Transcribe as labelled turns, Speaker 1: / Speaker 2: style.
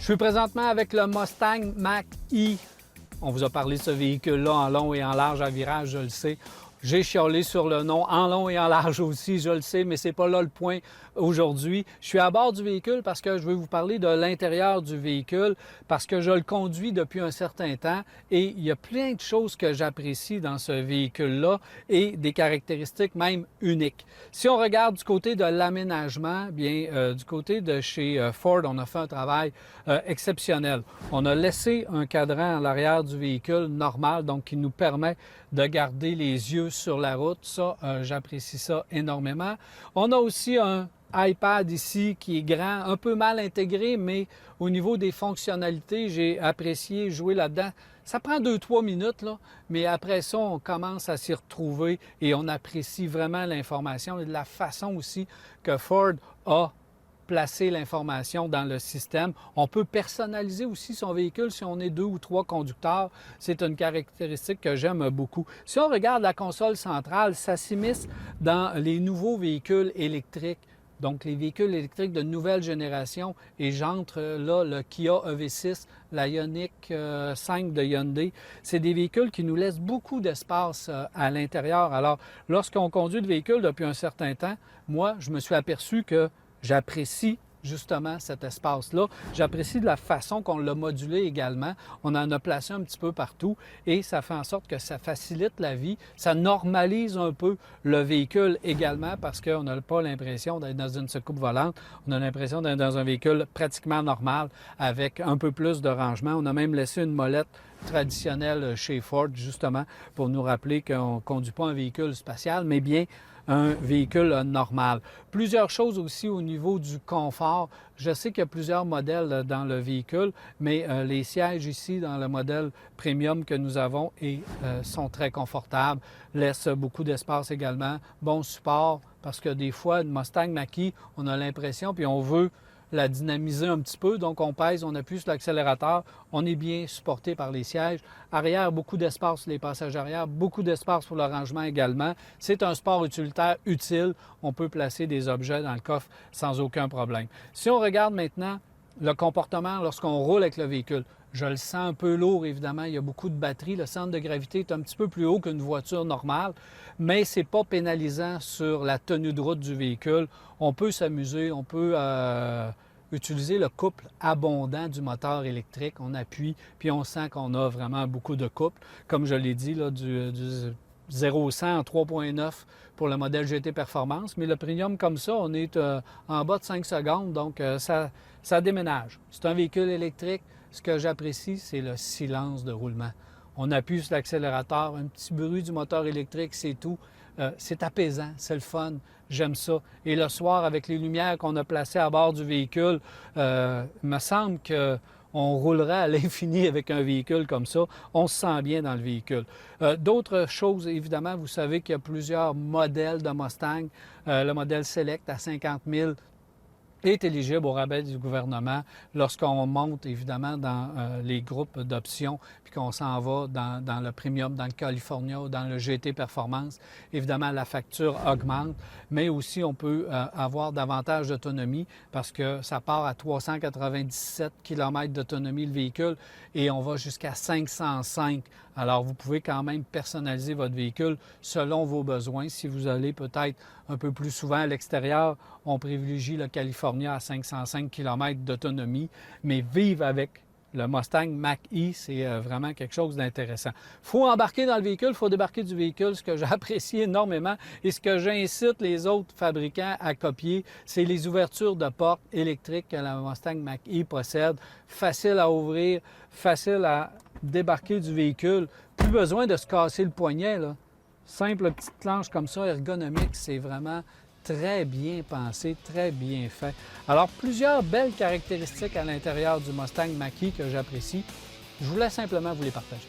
Speaker 1: Je suis présentement avec le Mustang Mach-E. On vous a parlé de ce véhicule-là en long et en large à virage, je le sais. J'ai chialé sur le nom en long et en large aussi, je le sais, mais c'est pas là le point aujourd'hui. Je suis à bord du véhicule parce que je veux vous parler de l'intérieur du véhicule, parce que je le conduis depuis un certain temps et il y a plein de choses que j'apprécie dans ce véhicule-là et des caractéristiques même uniques. Si on regarde du côté de l'aménagement, bien, du côté de chez Ford, on a fait un travail exceptionnel. On a laissé un cadran à l'arrière du véhicule normal, donc qui nous permet de garder les yeux sur la route. Ça, j'apprécie ça énormément. On a aussi un iPad ici qui est grand, un peu mal intégré, mais au niveau des fonctionnalités, j'ai apprécié jouer là-dedans. Ça prend 2-3 minutes, là, mais après ça, on commence à s'y retrouver et on apprécie vraiment l'information et de la façon aussi que Ford a placer l'information dans le système. On peut personnaliser aussi son véhicule si on est 2 ou 3 conducteurs. C'est une caractéristique que j'aime beaucoup. Si on regarde la console centrale, ça s'immisce dans les nouveaux véhicules électriques. Donc, les véhicules électriques de nouvelle génération, et j'entre là le Kia EV6, la Ioniq 5 de Hyundai. C'est des véhicules qui nous laissent beaucoup d'espace à l'intérieur. Alors, lorsqu'on conduit le véhicule depuis un certain temps, moi, je me suis aperçu que j'apprécie justement cet espace-là. J'apprécie de la façon qu'on l'a modulé également. On en a placé un petit peu partout et ça fait en sorte que ça facilite la vie. Ça normalise un peu le véhicule également parce qu'on n'a pas l'impression d'être dans une soucoupe volante. On a l'impression d'être dans un véhicule pratiquement normal avec un peu plus de rangement. On a même laissé une molette traditionnelle chez Ford justement pour nous rappeler qu'on ne conduit pas un véhicule spatial, mais bien un véhicule normal. Plusieurs choses aussi au niveau du confort. Je sais qu'il y a plusieurs modèles dans le véhicule, mais les sièges ici dans le modèle premium que nous avons sont très confortables, laissent beaucoup d'espace également, bon support, parce que des fois, une Mustang Mach-E, on a l'impression, puis on veut la dynamiser un petit peu, donc on pèse, on appuie sur l'accélérateur, on est bien supporté par les sièges. Arrière, beaucoup d'espace sur les passages arrière, beaucoup d'espace pour le rangement également. C'est un sport utilitaire utile, on peut placer des objets dans le coffre sans aucun problème. Si on regarde maintenant le comportement lorsqu'on roule avec le véhicule, je le sens un peu lourd, évidemment, il y a beaucoup de batterie. Le centre de gravité est un petit peu plus haut qu'une voiture normale, mais ce n'est pas pénalisant sur la tenue de route du véhicule. On peut s'amuser, on peut utiliser le couple abondant du moteur électrique. On appuie, puis on sent qu'on a vraiment beaucoup de couple. Comme je l'ai dit, là, du 0-100 en 3.9 pour le modèle GT Performance, mais le Premium comme ça, on est en bas de 5 secondes, donc ça déménage. C'est un véhicule électrique. Ce que j'apprécie, c'est le silence de roulement. On appuie sur l'accélérateur, un petit bruit du moteur électrique, c'est tout. C'est apaisant, c'est le fun, j'aime ça. Et le soir, avec les lumières qu'on a placées à bord du véhicule, il me semble qu'on roulerait à l'infini avec un véhicule comme ça. On se sent bien dans le véhicule. D'autres choses, évidemment, vous savez qu'il y a plusieurs modèles de Mustang. Le modèle Select à 50 000 est éligible au rabais du gouvernement lorsqu'on monte évidemment dans les groupes d'options puis qu'on s'en va dans le Premium, dans le California ou dans le GT Performance. Évidemment, la facture augmente, mais aussi on peut avoir davantage d'autonomie parce que ça part à 397 km d'autonomie le véhicule et on va jusqu'à 505. Alors, vous pouvez quand même personnaliser votre véhicule selon vos besoins. Si vous allez peut-être un peu plus souvent à l'extérieur, on privilégie le California à 505 km d'autonomie, mais vivre avec le Mustang Mach-E, c'est vraiment quelque chose d'intéressant. Il faut embarquer dans le véhicule, il faut débarquer du véhicule. Ce que j'apprécie énormément et ce que j'incite les autres fabricants à copier, c'est les ouvertures de portes électriques que la Mustang Mach-E possède. Facile à ouvrir, facile à débarquer du véhicule. Plus besoin de se casser le poignet, là. Simple petite planche comme ça, ergonomique, c'est vraiment très bien pensé, très bien fait. Alors, plusieurs belles caractéristiques à l'intérieur du Mustang Mach-E que j'apprécie. Je voulais simplement vous les partager.